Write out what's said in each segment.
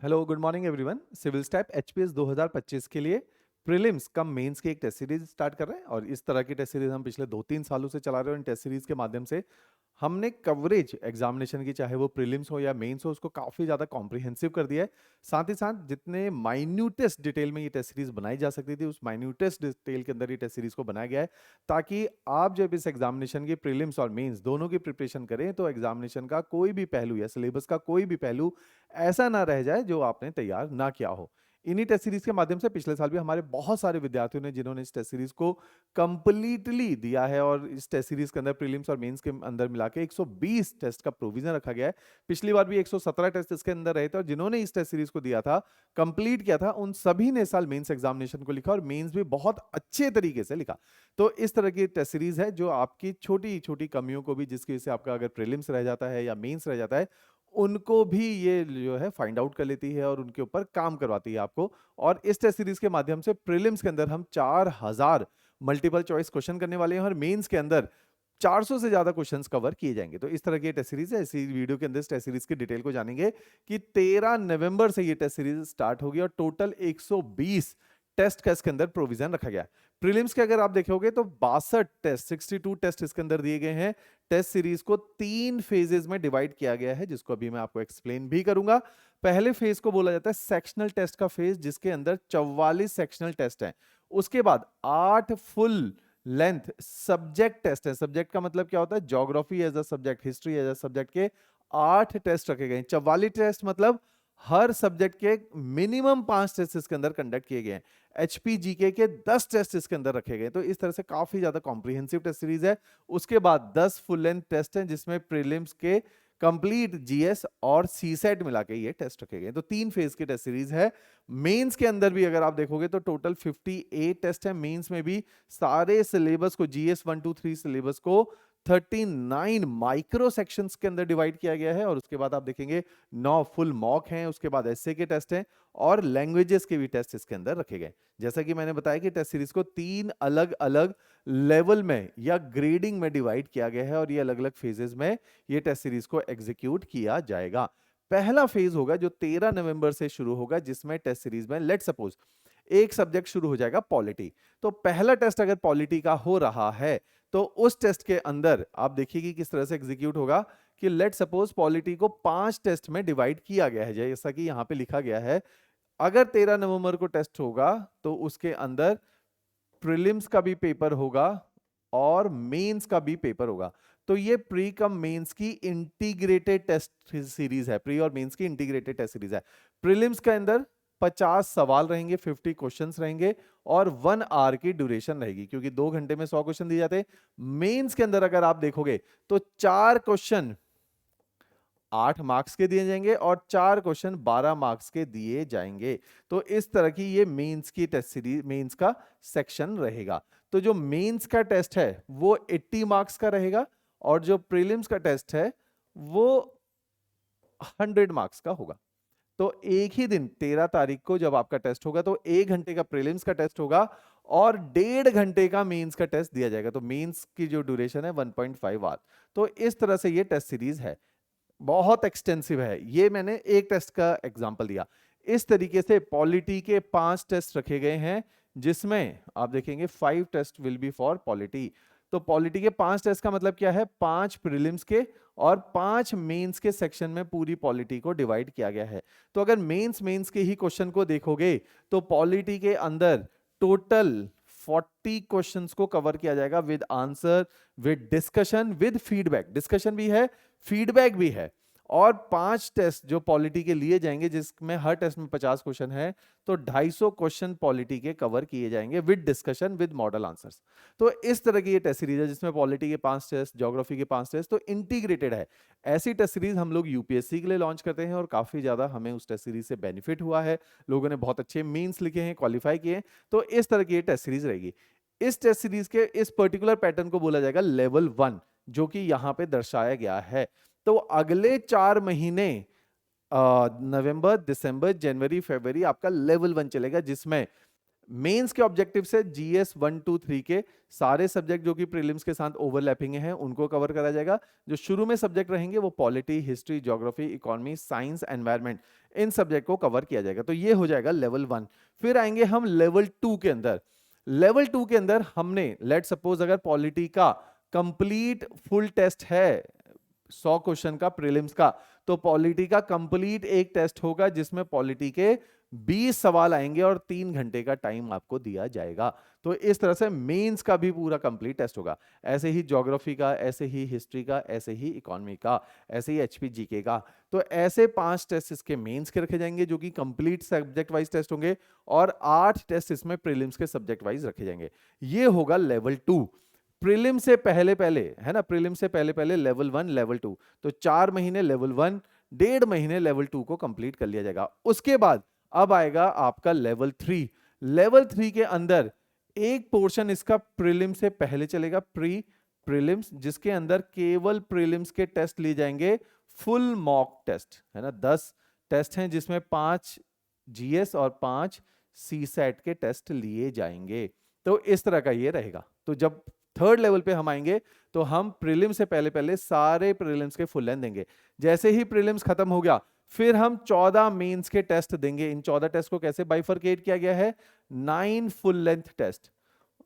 Hello good morning everyone. Civil step HPS 2025 के लिए prelims कम mains की एक टेस्ट सीरीज स्टार्ट कर रहे हैं और इस तरह की टेस्ट सीरीज हम पिछले 2-3 सालों से चला रहे हैं। इन टेस्ट सीरीज के माध्यम से हमने कवरेज एग्जामिनेशन की, चाहे वो प्रीलिम्स हो या मेंस हो, उसको काफ़ी ज़्यादा कॉम्प्रिहेंसिव कर दिया है। साथ ही साथ जितने माइन्यूटेस्ट डिटेल में ये टेस्ट सीरीज बनाई जा सकती थी, उस माइन्यूटेस्ट डिटेल के अंदर ये टेस्ट सीरीज को बनाया गया है, ताकि आप जब इस एग्जामिनेशन की प्रीलिम्स और मेंस दोनों की प्रिपरेशन करें तो एग्जामिनेशन का कोई भी पहलू या सिलेबस का कोई भी पहलू ऐसा ना रह जाए जो आपने तैयार ना किया हो। इन्हीं टेस्ट सीरीज के माध्यम से पिछले साल भी हमारे बहुत सारे विद्यार्थियों ने, जिन्होंने इस टेस्ट सीरीज को कंप्लीटली दिया है, और इस टेस्ट सीरीज के अंदर प्रीलिम्स और मेंस के अंदर मिला के 120 टेस्ट का प्रोविजन रखा गया है। पिछली बार भी 117 टेस्ट इसके अंदर रहे थे, और जिन्होंने इस टेस्ट सीरीज को दिया था, कंप्लीट किया था, उन सभी ने इस साल मेंस एग्जामिनेशन को लिखा और मेंस भी बहुत अच्छे तरीके से लिखा। तो इस तरह की टेस्ट सीरीज है जो आपकी छोटी छोटी कमियों को भी, जिसकी वजह से आपका अगर प्रीलिम्स रह जाता है या मेंस रह जाता है, उनको भी ये जो है फाइंड आउट कर लेती है और उनके ऊपर काम करवाती है आपको। और इस टेस्ट सीरीज के माध्यम से प्रीलिम्स के अंदर हम 4000 मल्टीपल चॉइस क्वेश्चन करने वाले हैं और मेंस के अंदर 400 से ज्यादा क्वेश्चंस कवर किए जाएंगे। तो इस तरह की टेस्ट सीरीज है। इसी वीडियो के अंदर इस टेस्ट सीरीज की डिटेल को जानेंगे कि 13 नवंबर से ये टेस्ट सीरीज स्टार्ट होगी और टोटल 120 टेस्ट का इसके अंदर प्रोविजन रखा गया है। प्रीलिम्स के अगर आप देखोगे तो 62 टेस्ट, 62 टेस्ट इसके अंदर दिए गए हैं। टेस्ट सीरीज को 3 फेजेस में डिवाइड किया गया है, जिसको अभी मैं आपको एक्सप्लेन भी करूंगा। पहले फेज को बोला जाता है सेक्शनल टेस्ट का फेज, जिसके अंदर 44 सेक्शनल टेस्ट हैं। उसके बाद 8 फुल लेंथ सब्जेक्ट टेस्ट है। सब्जेक्ट का मतलब क्या होता है? Geography as a subject, history as a subject के 8 टेस्ट रखे गए हैं। 44 टेस्ट मतलब हर सब्जेक्ट के मिनिमम 5 टेस्ट इसके अंदर कंडक्ट किए गए हैं। एचपीजीके के 10 टेस्ट इसके अंदर रखे गए। तो इस तरह से काफी ज्यादा कॉम्प्रिहेंसिव टेस्ट सीरीज है। उसके बाद 10 फुल लेंथ टेस्ट हैं, जिसमें प्रीलिम्स के कंप्लीट जीएस और सीसेट मिला के ये टेस्ट रखे गए। तो 3 फेज की टेस्ट सीरीज है। मेंस के अंदर भी अगर आप देखोगे तो टोटल 58 टेस्ट है। मेंस में भी सारे सिलेबस को, जीएस 1 2 3 सिलेबस को 39 माइक्रो सेक्शंस के अंदर डिवाइड किया गया है। और उसके बाद आप देखेंगे 9 फुल मॉक हैं, उसके बाद एसए के टेस्ट हैं और लैंग्वेजेस के भी टेस्ट इसके अंदर रखे गए। जैसा कि मैंने बताया कि टेस्ट सीरीज को 3 अलग अलग लेवल में या ग्रेडिंग में डिवाइड किया गया है और ये अलग अलग फेजेस में ये टेस्ट सीरीज को एग्जीक्यूट किया जाएगा। पहला फेज होगा जो 13 नवंबर से शुरू होगा, जिसमें टेस्ट सीरीज में लेट सपोज एक सब्जेक्ट शुरू हो जाएगा पॉलिटी। तो पहला टेस्ट अगर पॉलिटी का हो रहा है तो उस टेस्ट के अंदर आप देखिए कि किस तरह से एग्जीक्यूट होगा कि लेट सपोज पॉलिटी को 5 टेस्ट में डिवाइड किया गया है, जैसा कि यहां पे लिखा गया है। अगर 13 नवंबर को टेस्ट होगा तो उसके अंदर प्रीलिम्स का भी पेपर होगा और मेंस का भी पेपर होगा। तो ये प्री कम मेंस की इंटीग्रेटेड टेस्ट सीरीज है। प्री और मेंस की इंटीग्रेटेड टेस्ट सीरीज है। प्रीलिम्स के अंदर 50 सवाल रहेंगे, 50 क्वेश्चंस रहेंगे और 1 आवर की ड्यूरेशन रहेगी, क्योंकि 2 घंटे में 100 क्वेश्चन दिए जाते हैं। मेंस के अंदर अगर आप देखोगे तो 4 क्वेश्चन 8 मार्क्स के दिए जाएंगे और 4 क्वेश्चन 12 मार्क्स के दिए जाएंगे। तो इस तरह की ये मेंस की टेस्ट सीरीज, मेंस का सेक्शन रहेगा। तो जो मेंस का टेस्ट है वो 80 मार्क्स का रहेगा और जो प्रीलिम्स का टेस्ट है वो 100 मार्क्स का होगा। तो एक ही दिन 13 तारीख को जब आपका टेस्ट होगा तो 1 घंटे का प्रीलिम्स का टेस्ट होगा और 1.5 घंटे का मेंस का टेस्ट दिया जाएगा। तो मेंस की जो ड्यूरेशन है 1.5 आवर। तो इस तरह से ये टेस्ट सीरीज है, बहुत एक्सटेंसिव है। ये मैंने एक टेस्ट का एग्जांपल दिया। इस तरीके से पॉलिटी के 5 टेस्ट रखे गए हैं, जिसमें आप देखेंगे 5 test will be for polity. तो पॉलिटी के 5 टेस्ट का मतलब क्या है? 5 प्रीलिम्स के और 5 मेंस के सेक्शन में पूरी पॉलिटी को डिवाइड किया गया है। तो अगर मेंस के ही क्वेश्चन को देखोगे तो पॉलिटी के अंदर टोटल 40 क्वेश्चंस को कवर किया जाएगा with answer, with discussion, with feedback. Discussion भी है, फीडबैक भी है। और 5 टेस्ट जो पॉलिटी के लिए जाएंगे, जिसमें हर टेस्ट में 50 क्वेश्चन है, तो 250 क्वेश्चन पॉलिटी के कवर किए जाएंगे with discussion, with model answers. तो इस तरह की ये टेस्ट सीरीज है, जिसमें पॉलिटी के 5 टेस्ट, ज्योग्राफी के 5 टेस्ट, तो इंटीग्रेटेड है। ऐसी टेस्ट सीरीज हम लोग यूपीएससी के लिए लॉन्च करते हैं और काफी ज्यादा हमें उस टेस्ट सीरीज से बेनिफिट हुआ है। लोगों ने बहुत अच्छे मीन्स लिखे हैं, क्वालिफाई किए हैं। तो इस तरह की ये टेस्ट सीरीज रहेगी। इस टेस्ट सीरीज के इस पर्टिकुलर पैटर्न को बोला जाएगा लेवल 1, जो कि यहां पे दर्शाया गया है। तो अगले 4 महीने नवंबर, दिसंबर, जनवरी, फरवरी आपका लेवल 1 चलेगा, जिसमें मेंस के ऑब्जेक्टिव से जीएस 1 2 3 के सारे सब्जेक्ट जो कि प्रीलिम्स के साथ ओवरलैपिंग हैं उनको कवर करा जाएगा। जो शुरू में सब्जेक्ट रहेंगे वो polity, history, geography, economy, science, environment, इन सब्जेक्ट को कवर किया जाएगा। तो ये हो जाएगा लेवल 1। फिर आएंगे हम लेवल 2 के अंदर। लेवल 2 के अंदर हमने लेट सपोज अगर पॉलिटी का कंप्लीट फुल टेस्ट है 100 क्वेश्चन का प्रीलिम्स का, तो पॉलिटी का कंप्लीट एक टेस्ट होगा जिसमें पॉलिटी के 20 सवाल आएंगे और 3 घंटे का टाइम आपको दिया जाएगा। तो इस तरह से मेंस का भी पूरा कंप्लीट टेस्ट होगा। ऐसे ही ज्योग्राफी का, ऐसे ही हिस्ट्री का, ऐसे ही इकोनॉमी का, ऐसे ही एचपी जीके का। तो ऐसे 5 टेस्ट इसके मेंस के रखे जाएंगे जो कि कंप्लीट सब्जेक्ट वाइज टेस्ट होंगे, और 8 टेस्ट इसमें प्रीलिम्स के सब्जेक्ट वाइज रखे जाएंगे। ये होगा लेवल 2। प्रीलिम से पहले पहले है ना, प्रीलिम से पहले पहले लेवल 1 लेवल 2, तो 4 महीने लेवल 1, 1.5 महीने लेवल 2 को कंप्लीट कर लिया जाएगा। उसके बाद अब आएगा आपका लेवल 3। लेवल 3 के अंदर एक पोर्शन इसका प्रीलिम से पहले चलेगा, प्री प्रीलिम्स, जिसके अंदर केवल प्रीलिम्स के टेस्ट लिए जाएंगे, फुल मॉक टेस्ट है ना। 10 टेस्ट हैं जिसमें 5 जीएस और 5 सी सेट के टेस्ट लिए जाएंगे। तो इस तरह का ये रहेगा। तो जब थर्ड लेवल पे हम आएंगे तो हम प्रीलिम से पहले पहले सारे प्रीलिम्स के फुल लेंथ देंगे। जैसे ही प्रीलिम्स खत्म हो गया फिर हम 14 मेंस के टेस्ट देंगे। इन 14 टेस्ट को कैसे बाइफरकेट किया गया है, 9 फुल लेंथ टेस्ट।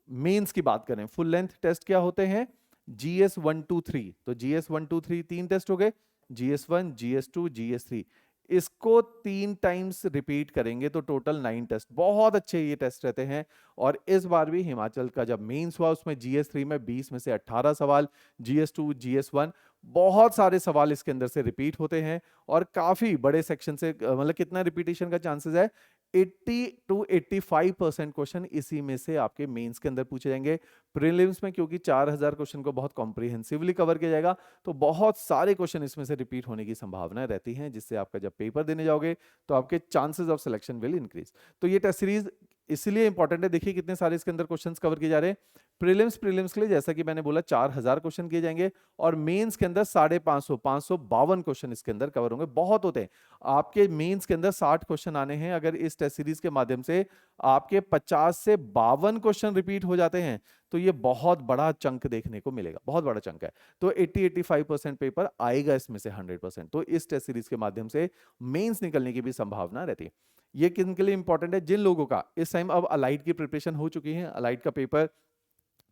मेंस की बात करें, फुल लेंथ टेस्ट क्या होते हैं, जीएस 1 2 3। तो जीएस 1 2 3 3 टेस्ट हो गए, जीएस 1, जीएस 2, जीएस 3। इसको 3 टाइम्स रिपीट करेंगे तो टोटल 9 टेस्ट। बहुत अच्छे ये टेस्ट रहते हैं। और इस बार भी हिमाचल का जब मेंस हुआ उसमें जीएस 3 में 20 में से 18 सवाल, जीएस 2, जीएस 1 बहुत सारे सवाल इसके अंदर से रिपीट होते हैं, और काफी बड़े सेक्शन से, मतलब कितना रिपीटेशन का चांसेस है, 80 to 85% क्वेश्चन इसी में से आपके मेंस के अंदर पूछे जाएंगे। प्रीलिम्स में क्योंकि 4000 क्वेश्चन को बहुत कॉम्प्रिहेंसिवली कवर किया जाएगा, तो बहुत सारे क्वेश्चन इसमें से रिपीट होने की संभावना रहती है, जिससे आपका जब पेपर देने जाओगे तो आपके chances of selection will increase. तो ये टेस्ट सीरीज इसलिए इंपॉर्टेंट है। देखिए कितने सारे इसके अंदर क्वेश्चंस कवर किए जा रहे हैं। प्रीलिम्स के लिए जैसा कि मैंने बोला 4000 क्वेश्चन किए जाएंगे, और मेंस के अंदर 550 552 क्वेश्चन इसके अंदर कवर होंगे। बहुत होते हैं। आपके मेंस के अंदर 60 क्वेश्चन आने हैं। अगर इस टेस्ट सीरीज के माध्यम से आपके 50 से 52 क्वेश्चन रिपीट हो जाते हैं तो ये बहुत बड़ा चंक देखने को मिलेगा, बहुत बड़ा चंक है। तो 80-85% पेपर आएगा इसमें से 100%। तो इस टेस्ट सीरीज के माध्यम से मेंस निकलने की भी संभावना रहती है। ये किन के लिए इंपॉर्टेंट है, जिन लोगों का इस टाइम अब अलाइड की प्रिपरेशन हो चुकी है, अलाइड का पेपर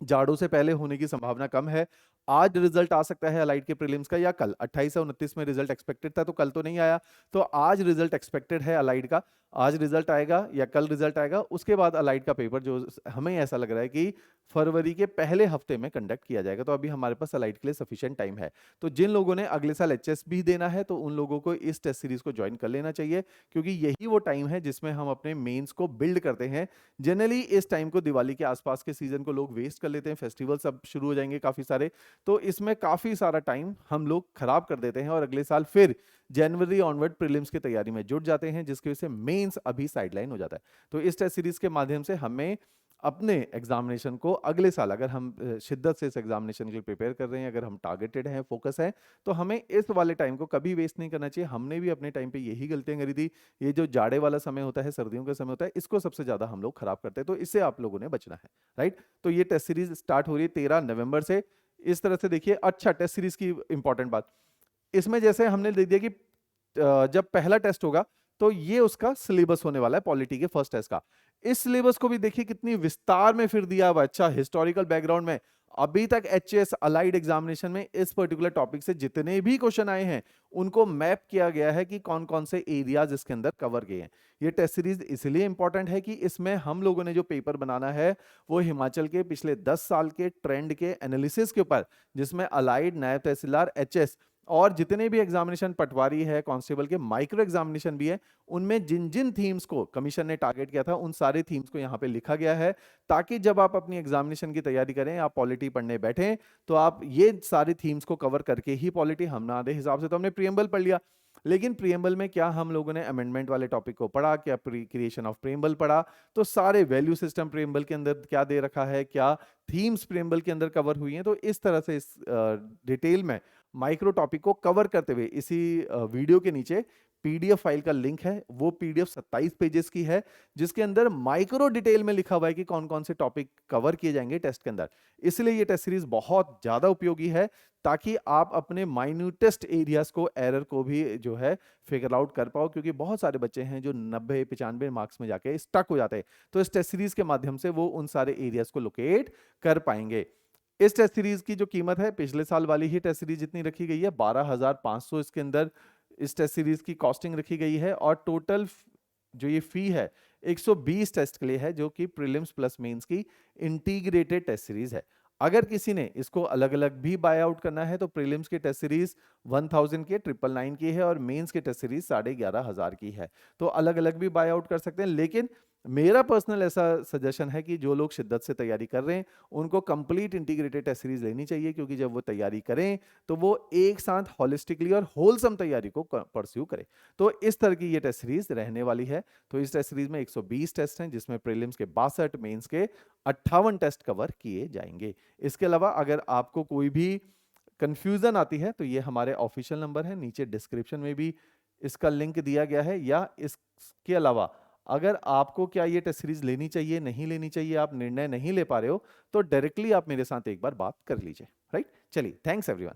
जाड़ों से पहले होने की संभावना कम है। आज रिजल्ट आ सकता है अलाइड के प्रीलिम्स का, या कल 28 से 29 में रिजल्ट एक्सपेक्टेड था, तो कल तो नहीं आया, तो आज रिजल्ट एक्सपेक्टेड है अलाइड का। आज रिजल्ट आएगा या कल रिजल्ट आएगा, उसके बाद अलाइड का पेपर जो हमें ऐसा लग रहा है कि फरवरी के पहले हफ्ते में कंडक्ट किया जाएगा। तो अभी हमारे पास अलाइड के लिए सफिशिएंट टाइम है। तो जिन लोगों ने अगले साल एचएस भी देना है तो उन लोगों को इस टेस्ट सीरीज को ज्वाइन कर लेना चाहिए, क्योंकि यही वो टाइम है जिसमें हम अपने मेंस को बिल्ड करते हैं। जनरली इस टाइम को दिवाली के आसपास के सीजन को लोग वेस्ट कर लेते हैं, फेस्टिवल सब शुरू हो जाएंगे काफी सारे, तो इसमें काफी सारा टाइम हम लोग खराब कर देते हैं, और अगले साल फिर जनवरी ऑनवर्ड प्रीलिम्स की तैयारी में जुट जाते हैं, जिसकी वजह से मेंस अभी साइडलाइन हो जाता है। तो इस टेस्ट सीरीज के माध्यम से हमें अपने एग्जामिनेशन को अगले साल, अगर हम शिद्दत से इस एग्जामिनेशन के लिए प्रिपेयर कर रहे हैं, अगर हम टारगेटेड हैं, फोकस है, तो हमें इस वाले टाइम को कभी वेस्ट नहीं करना चाहिए। हमने भी अपने टाइम पे यही गलतियां करी थी। ये जो जाड़े वाला समय होता है, सर्दियों का समय होता है, इसको सबसे ज्यादा हम लोग खराब करते हैं। तो इससे आप लोगों ने बचना है, राइट। तो ये टेस्ट सीरीज स्टार्ट हो रही है 13 नवंबर से। इस तरह से देखिए, अच्छा टेस्ट सीरीज की इंपॉर्टेंट बात, इसमें जैसे हमने दे दिया कि जब पहला टेस्ट होगा तो ये उसका सिलेबस होने वाला है पॉलिटी के फर्स्ट टेस्ट का। इस सिलेबस को भी देखिए कितनी विस्तार में फिर दिया हुआ। अच्छा, हिस्टोरिकल बैकग्राउंड में अभी तक एचएस अलाइड एग्जामिनेशन में इस पर्टिकुलर टॉपिक से जितने भी क्वेश्चन आए हैं उनको मैप किया गया है कि कौन कौन से एरियाज इसके अंदर कवर गए हैं। ये टेस्ट सीरीज इसलिए इंपॉर्टेंट है कि इसमें हम लोगों ने जो पेपर बनाना है वो हिमाचल के पिछले 10 साल के ट्रेंड के एनालिसिस के ऊपर, जिसमें अलाइड, नायब तहसीलदार, एचएस और जितने भी एग्जामिनेशन पटवारी है, कांस्टेबल के माइक्रो एग्जामिनेशन भी है, उनमें जिन जिन थीम्स को कमीशन ने टारगेट किया था उन सारे थीम्स को यहाँ पे लिखा गया है, ताकि जब आप अपनी एग्जामिनेशन की तैयारी करें, आप पॉलिटी पढ़ने बैठें, तो आप ये सारी थीम्स को कवर करके ही पॉलिटी, हमारे हिसाब से तो हमने प्रीएम्बल पढ़ लिया, लेकिन प्रीएम्बल में क्या हम लोगों ने अमेंडमेंट वाले टॉपिक को पढ़ा, क्या क्रिएशन ऑफ प्रीएम्बल पढ़ा, तो सारे वैल्यू सिस्टम प्रीएम्बल के अंदर क्या दे रखा है, क्या थीम्स प्रीएम्बल के अंदर कवर हुई हैं। तो इस तरह से इस डिटेल में माइक्रो टॉपिक को कवर करते हुए इसी वीडियो के नीचे पीडीएफ फाइल का लिंक है, वो पीडीएफ 27 पेजेस की है, जिसके अंदर माइक्रो डिटेल में लिखा हुआ है कि कौन कौन से टॉपिक कवर किए जाएंगे टेस्ट के अंदर। इसलिए ये टेस्ट सीरीज बहुत ज्यादा उपयोगी है, ताकि आप अपने माइन्यूटेस्ट एरियाज को, एरर को भी जो है फिगर आउट कर पाओ, क्योंकि बहुत सारे बच्चे हैं जो 90-95 मार्क्स में जाके स्टक हो जाते हैं। तो इस टेस्ट सीरीज के माध्यम से वो उन सारे एरियाज को लोकेट कर पाएंगे। इस टेस्ट सीरीज की जो कीमत है, पिछले साल वाली ही टेस्ट सीरीज जितनी रखी गई है, 12,500 इसके अंदर इस टेस्ट सीरीज की कॉस्टिंग रखी गई है। और टोटल जो ये फी है 120 टेस्ट के लिए है, जो कि प्रीलिम्स प्लस मेंस की इंटीग्रेटेड टेस्ट सीरीज है। अगर किसी ने इसको अलग अलग भी बाय आउट करना है, तो प्रीलिम्स की टेस्ट सीरीज 1000 के 999 की है, और मेंस की टेस्ट सीरीज 11,500 की है। तो अलग अलग भी बाय आउट कर सकते हैं, लेकिन मेरा पर्सनल ऐसा सजेशन है कि जो लोग शिद्दत से तैयारी कर रहे हैं, उनको कंप्लीट इंटीग्रेटेड टेस्ट सीरीज लेनी चाहिए, क्योंकि जब वो तैयारी करें तो वो एक साथ होलिस्टिकली और होलसम तैयारी को परस्यू करें। तो इस तरह की ये टेस्ट सीरीज रहने वाली है। तो इस टेस्ट सीरीज में 120 टेस्ट हैं, जिसमें प्रीलिम्स के 62, मेंस के 58 टेस्ट कवर किए जाएंगे। इसके अलावा अगर आपको कोई भी कंफ्यूजन आती है, तो ये हमारे ऑफिशियल नंबर है, नीचे डिस्क्रिप्शन में भी इसका लिंक दिया गया है। या इसके अलावा अगर आपको क्या ये टेस्ट सीरीज लेनी चाहिए, नहीं लेनी चाहिए, आप निर्णय नहीं ले पा रहे हो, तो डायरेक्टली आप मेरे साथ एक बार बात कर लीजिए। राइट, चलिए, थैंक्स एवरीवन।